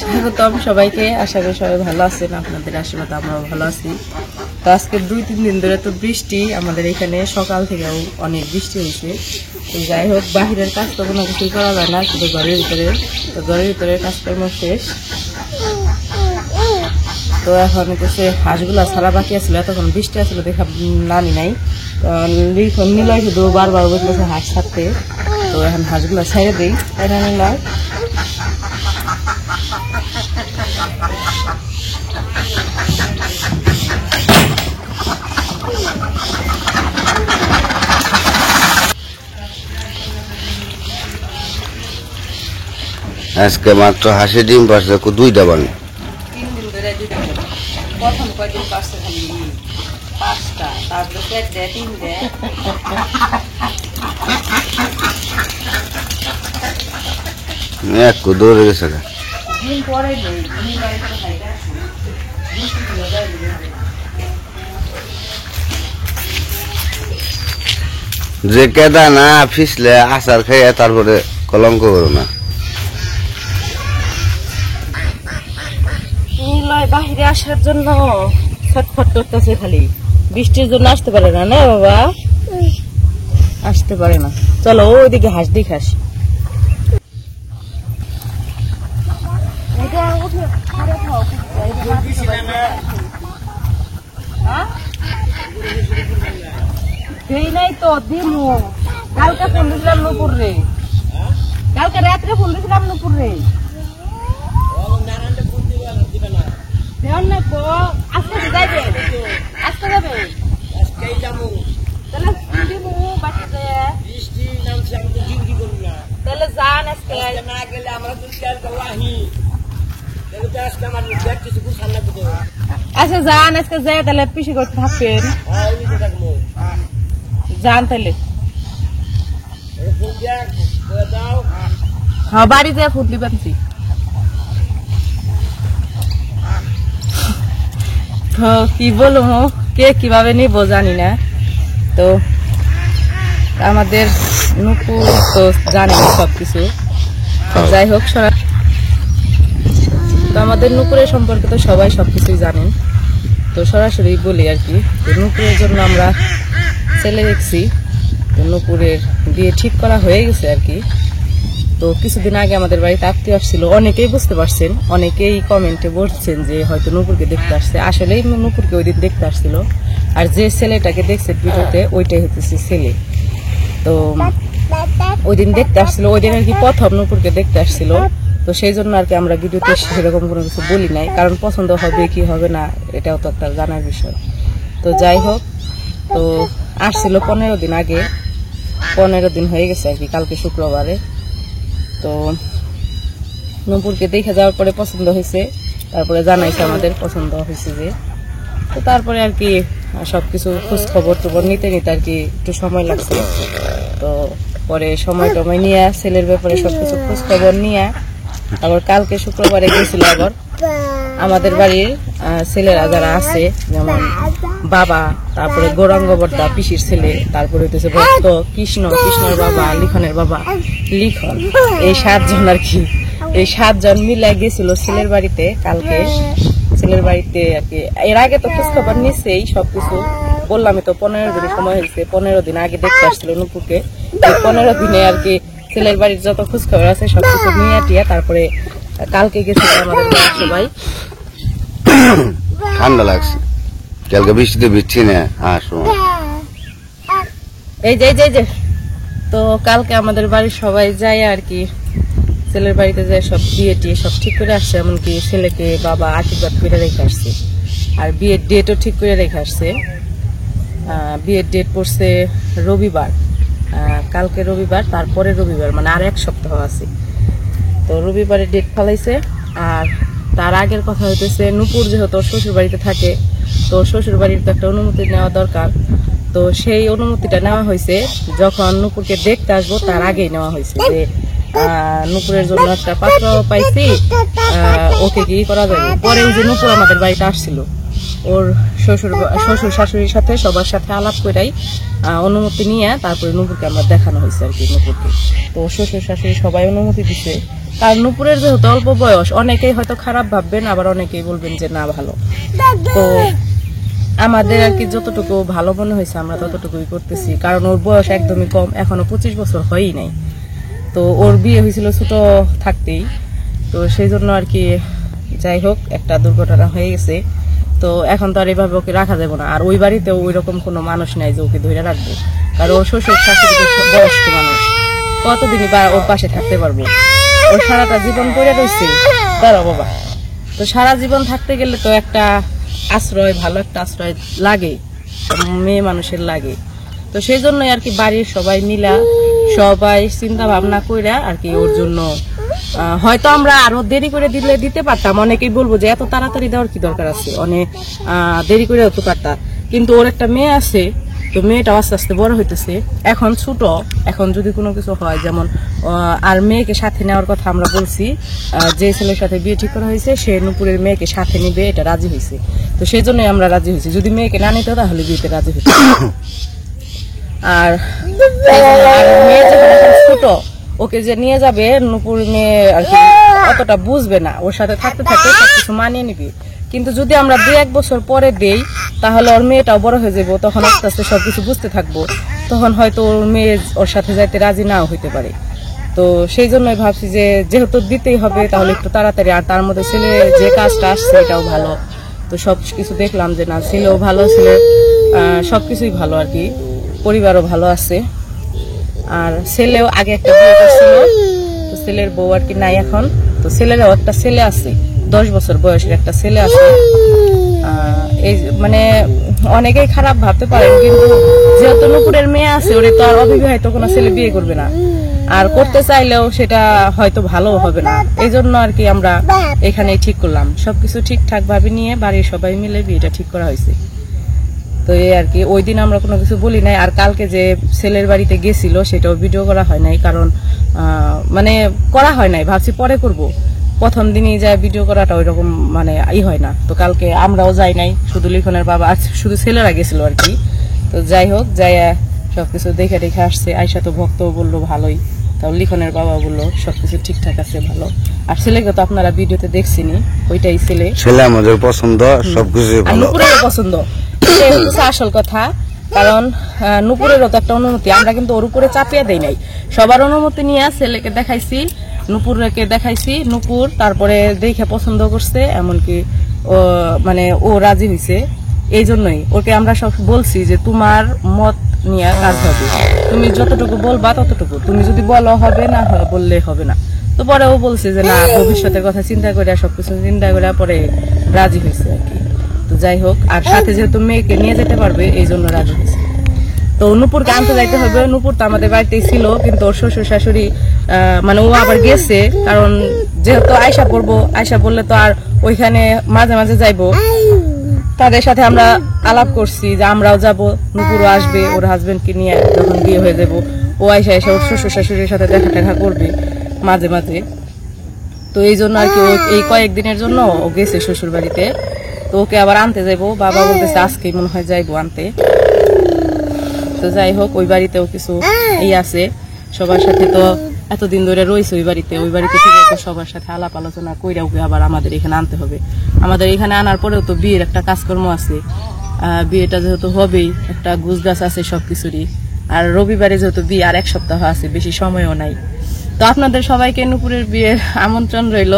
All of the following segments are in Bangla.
স্বাগতম সবাইকে। আশা করি সবাই ভালো আছেন, আপনাদের আশীর্বাদ আমরাও ভালো আছি। তো আজকে 2-3 দিন ধরে তো বৃষ্টি, আমাদের এখানে সকাল থেকেও অনেক বৃষ্টি হয়েছে। তো যাই হোক, বাহিরের কাজ তো কোনো কিছুই করা যায় না, শুধু ঘরের ভিতরে। তো ঘরের ভিতরে কাজকর্ম শেষ। তো এখন হচ্ছে হাঁসগুলা ছাড়া বাকি আসছিল, তখন বৃষ্টি আসলে দেখা নানি নাই। নিলয় শুধু বারবার বলতেছে হাঁস ছাড়তে। তো এখন হাঁসগুলা ছেড়ে দিই, তাই না নিলয়? আজকে মাত্র হাঁসের ডিম পারছে 2টা বান। 3 দিন ধরে 2টা। প্রথম কয়দিন পারছে খালি 5টা, তারপরে 4টা, 3টা। এক দৌড়ে গেছে। দিন পরে নেই, দিন বাড়িতে খাইটা যে কেদা না ফিসলে আচার খাইয়া তারপরে কলঙ্ক করো না। বাহিরে আসার জন্য ছটফট করতেছে, খালি বৃষ্টির জন্য আসতে পারে না। না বাবা, আসতে পারে না। চলো ওইদিকে হাঁস দিক হাঁস। নাই তো দিমু, কালকে ফোন দিয়েছিলাম নুপুর রে, কালকে রাত্রে ফোন দিয়েছিলাম নুপুর রে। আজকে যাবে, আজকে যাবে, তাহলে যান আজকে। আচ্ছা যান আজকে, যায় তাহলে পিসি করতে থাকবেন। যান তাহলে। হ্যাঁ, বাড়ি যায় ফুটলি পাচ্ছি। কি বলবো, কে কিভাবে নিব জানি না। তো আমাদের নুপুর তো জানি না সবকিছু। যাই হোক, তো আমাদের নুপুরের সম্পর্কে তো সবাই সবকিছুই জানেন। তো সরাসরি বলি আর কি, নুপুরের জন্য আমরা ছেলে দেখছি। তো নুপুরের বিয়ে ঠিক করা হয়ে গেছে আর কি। তো কিছুদিন আগে আমাদের বাড়িতে আত্মীয় আসছিল, অনেকেই বুঝতে পারছেন, অনেকেই কমেন্টে বলছেন যে হয়তো নুপুরকে দেখতে আসছে। আসলেই নুপুরকে ওই দিন দেখতে আসছিল, আর যে ছেলেটাকে দেখছে ভিডিওতে ওইটাই হচ্ছে ছেলে। তো ওই দিন দেখতে আসছিল, ওই দিন আর কি প্রথম নুপুরকে দেখতে আসছিল। তো সেই জন্য আর কি আমরা ভিডিওতে সেরকম কোনো কিছু বলি নাই, কারণ পছন্দ হবে কি হবে না এটাও তো একটা জানার বিষয়। তো যাই হোক, তো আসছিল 15 দিন আগে, 15 দিন হয়ে গেছে আর কি, কালকে শুক্রবারে। তো নুপুরকে দেখে যাওয়ার পরে পছন্দ হয়েছে, তারপরে জানাইছে আমাদের পছন্দ হয়েছে যে। তো তারপরে আর কি সবকিছু খোঁজ খবর টবর নিতে নিতে আর কি একটু সময় লাগছে। তো পরে সময় টময় নিয়ে ছেলের ব্যাপারে সবকিছু খোঁজ খবর নিয়ে আবার কালকে শুক্রবারে গেছিল আবার আমাদের বাড়ির ছেলেরা যারা আছে, যেমন বাবা, তারপরে গৌরাঙ্গ বর্দা পিসির ছেলে, তারপরে হইতেছে ভক্ত কৃষ্ণ, কৃষ্ণের বাবা, লিখনের বাবা লিখন, এই 7 জন আর কি। এই 7 জন মিলে গেছিল ছেলের বাড়িতে কালকে। ছেলের বাড়িতে আর কি এর আগে তো খোঁজ খবর নিছেই, সবকিছু বললামই তো। 15 দিন সময় হয়েছে, 15 দিন আগে দেখতে আসছিল নুপুরকে। 15 দিনে আর কি ছেলের বাড়ির যত খোঁজ খবর আছে সবকিছু নিয়ে টিয়া তারপরে কালকে গেছিল আমাদের সবাই। ঠান্ডা লাগছে, কালকে বৃষ্টিতে ভিজছি না। এই যে তো কালকে আমাদের বাড়ির সবাই যায় আর কি, ছেলের বাড়িতে যায় সব বিয়ে টিয়ে সব ঠিক করে আসছে। এমনকি ছেলেকে বাবা আশীর্বাদ করে রেখে আসছে, আর বিয়ের ডেটও ঠিক করে রেখে আসছে। বিয়ের ডেট পড়ছে রবিবার, কালকে রবিবার, তারপরে রবিবার, মানে আর 1 সপ্তাহ আছে। তো রবিবারে ডেট ফেলাইছে। আর তার আগের কথা হইতেছে, নুপুর যেহেতু শ্বশুর বাড়িতে থাকে, তো শ্বশুর বাড়ির তো একটা অনুমতি নেওয়া দরকার। তো সেই অনুমতিটা নেওয়া হয়েছে যখন নুপুরকে দেখতে আসবো তার আগেই নেওয়া হয়েছে, যে নুপুরের জন্য একটা পাত্র পাইছি, ওকে কি করা যাবে। পরে যে নুপুর আমাদের বাড়িতে আসছিল, ওর শ্বশুর শাশুড়ির সাথে সবার সাথে আলাপ করেই অনুমতি নিয়ে তারপরে নূপুরকে আমরা দেখানো হয়েছে আর কি নূপুরকে। তো শ্বশুর শাশুড়ি সবাই অনুমতি দিছে। আর নূপুরের যেহেতু অল্প বয়স, অনেকেই হয়তো খারাপ ভাববেন, আবার অনেকেই বলবেন যে না ভালো। তো আমাদের আর কি যতটুকু ভালো মনে হয়েছে আমরা ততটুকুই করতেছি, কারণ ওর বয়স একদমই কম, এখনো 25 বছর হয়ই নাই। তো ওর বিয়ে হয়েছিল ছোট থাকতেই, তো সেই জন্য আর কি যাই হোক একটা দুর্ঘটনা হয়ে গেছে। তো এখন তো আর এভাবে ওকে রাখা যাবে না। আর ওই বাড়িতেও ওই রকম কোনো মানুষ নাই যে ওকে ধরে রাখবো, কারণ ওর শ্বশুর শাশুড়ি বয়স্ক মানুষ, কতদিনই বা ওর পাশে থাকতে পারবো? ওর সারাটা জীবন পড়ে রয়েছে, দাঁড়াও বাবা। তো সারা জীবন থাকতে গেলে তো একটা আশ্রয়, ভালো একটা আশ্রয় লাগে, মেয়ে মানুষের লাগে। তো সেই জন্যই আর কি বাড়ির সবাই মিলা সবাই চিন্তা ভাবনা কইরা আর কি ওর জন্য হয়তো আমরা আরো দেরি করে দিতে পারতাম। অনেকেই বলবো যে এত তাড়াতাড়ি দেওয়ার কি দরকার আছে, অনেক দেরি করে হতে পারতাম, কিন্তু ওর একটা মেয়ে আছে, তো মেয়েটা আস্তে আস্তে বড় হইতেছে, এখন ছোট, এখন যদি কোনো কিছু হয় যেমন আর মেয়েকে সাথে নেওয়ার কথা আমরা বলছি, যে ছেলের সাথে বিয়ে ঠিক করা হয়েছে সে নূপুরের মেয়েকে সাথে নিবে, এটা রাজি হয়েছে। তো সেই জন্যই আমরা রাজি হয়েছি, যদি মেয়েকে না নিতে তাহলে বিয়েতে রাজি হইতো। আর মেয়ে যখন ছোট, ওকে যে নিয়ে যাবে নূপুর মেয়ে আর কি অতটা বুঝবে না, ওর সাথে থাকতে থাকতে সবকিছু মানিয়ে নিবি। কিন্তু যদি আমরা 2-1 বছর পরে দেই তাহলে ওর মেয়েটাও বড় হয়ে যাবো, তখন আস্তে আস্তে সবকিছু বুঝতে থাকবো, তখন হয়তো ওর মেয়ে ওর সাথে যাইতে রাজি নাও হইতে পারে। তো সেই জন্যই ভাবছি যে যেহেতু দিতেই হবে তাহলে একটু তাড়াতাড়ি, আর তার মধ্যে ছেলে যে কাজটা আসছে এটাও ভালো। তো সবকিছু দেখলাম যে না, ছেলেও ভালো, ছেলে সবকিছুই ভালো আর কি, পরিবারও ভালো আছে। আর ছেলেও আগে একটা বিয়ে করছিল, তো ছেলের বউ আর কি নাই এখন। তো ছেলেরও একটা ছেলে আছে, 10 বছর বয়সের একটা ছেলে আছে। এই মানে অনেকেই খারাপ ভাবতে পারেন, কিন্তু যেহেতু নূপুরের মেয়ে আছে, ওরে তো আর অবিবাহিত কোনো ছেলে বিয়ে করবে না, আর করতে চাইলেও সেটা হয়তো ভালো হবে না। এই জন্য আর কি আমরা এখানেই ঠিক করলাম, সবকিছু ঠিকঠাক ভাবে নিয়ে বাড়ির সবাই মিলে বিয়েটা ঠিক করা হয়েছে। তো এই আর কি, ওই দিন আমরা কোনো কিছু বলি নাই। আর কালকে যে ছেলের বাড়িতে গেছিল সেটাও ভিডিও করা হয় নাই, কারণ মানে করা হয় নাই, ভাবছি পরে করব। প্রথম দিনই যায় ভিডিও করাটা ওই রকম মানে হয় না। তো কালকে আমরাও যাই নাই, শুধু লিখনের বাবা আর শুধু ছেলেরা গেছিল আর কি। তো যাই হোক, যাই সবকিছু দেখে দেখে আসছে। আয়সা তো ভক্ত বললো ভালোই, তাও লিখনের বাবা বললো সবকিছু ঠিকঠাক আছে, ভালো। আর ছেলেকে তো আপনারা ভিডিওতে দেখছিনি, ওইটাই ছেলে আমাদের পছন্দ, সবকিছু ভালো, পছন্দ, এটাই হচ্ছে আসল কথা। কারণ নূপুরেরও তো একটা অনুমতি, আমরা কিন্তু ওর উপরে চাপিয়ে দেই নাই, সবার অনুমতি নিয়ে ছেলেকে দেখাইছি, নূপুরকে দেখাইছি, নূপুর তারপরে দেখে পছন্দ করছে, এমনকি ও মানে ও রাজি হয়েছে। এই জন্যই ওকে আমরা সব বলছি যে তোমার মত নিয়ে কাজ হবে, তুমি যতটুকু বলবা ততটুকু, তুমি যদি বলো হবে, না বললে হবে না। তো পরে ও বলছে যে না, ভবিষ্যতের কথা চিন্তা করে সবকিছু চিন্তা করে পরে রাজি হয়েছে আর কি। তো যাই হোক, আর সাথে যেহেতু মেয়েকে নিয়ে যেতে পারবে এই জন্য রাজি হয়েছে। তো নূপুরকে আনতে যাইতে হবে, নূপুর তো আমাদের বাড়িতেই ছিল, কিন্তু ওর শ্বশুর শাশুড়ি মানে ও আবার গেছে, কারণ যেহেতু আয়সা পড়বো, আয়সা বললে তো আর ওইখানে মাঝে মাঝে যাইবো, তাদের সাথে আমরা আলাপ করছি যে আমরাও যাব, নূপুরও আসবে ওর হাজবেন্ডকে নিয়ে, যখন বিয়ে হয়ে যাবো ও আয়সা এসে ওর শ্বশুর শাশুড়ির সাথে দেখা করবে মাঝে মাঝে। তো এই জন্য আর কি এই কয়েকদিনের জন্য ও গেছে শ্বশুর বাড়িতে। তো ওকে আবার আনতে যাইবো, বাবা বলতেছে আজকেই মনে হয় যাইবো আনতে। তো যাই হোক, ওই বাড়িতেও কিছু এই আছে, সবার সাথে তো এতদিন ধরে রয়েছে ওই বাড়িতে ঠিক আছে, সবার সাথে আলাপ আলোচনা কইরা ওকে আবার আমাদের এখানে আনতে হবে। আমাদের এখানে আনার পরেও তো বিয়ের একটা কাজকর্ম আছে, বিয়েটা যেহেতু হবেই, একটা গুছগাছ আছে সবকিছুরই। আর রবিবারে যেহেতু বিয়ে, আর 1 সপ্তাহ আছে, বেশি সময়ও নাই। তো আপনাদের সবাইকে নূপুরের বিয়ের আমন্ত্রণ রইল,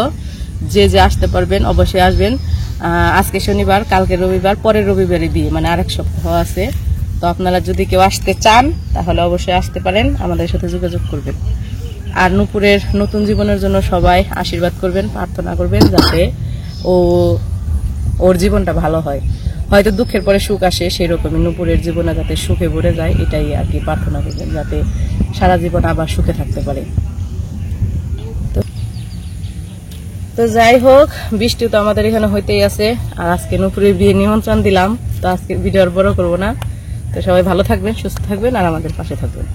যে যে আসতে পারবেন অবশ্যই আসবেন। আজকে শনিবার, কালকে রবিবার, পরের রবিবারে বিয়ে, মানে আর 1 সপ্তাহ আছে। তো আপনারা যদি কেউ আসতে চান তাহলে অবশ্যই আসতে পারেন, আমাদের সাথে যোগাযোগ করবেন। আর নূপুরের নতুন জীবনের জন্য সবাই আশীর্বাদ করবেন, প্রার্থনা করবেন যাতে ওর জীবনটা ভালো হয়। হয়তো দুঃখের পরে সুখ আসে, সেই রকমই নূপুরের জীবনে যাতে সুখে ভরে যায়, এটাই আর কি প্রার্থনা করবেন, যাতে সারা জীবন আবার সুখে থাকতে পারে। তো যাই হোক, বৃষ্টি তো আমাদের এখানে হইতেই আছে। আর আজকে নূপুরের বিয়ে নিমন্ত্রণ দিলাম, তো আজকে ভিডিও আর বড় করবো না। তো সবাই ভালো থাকবেন, সুস্থ থাকবেন, আর আমাদের পাশে থাকবেন।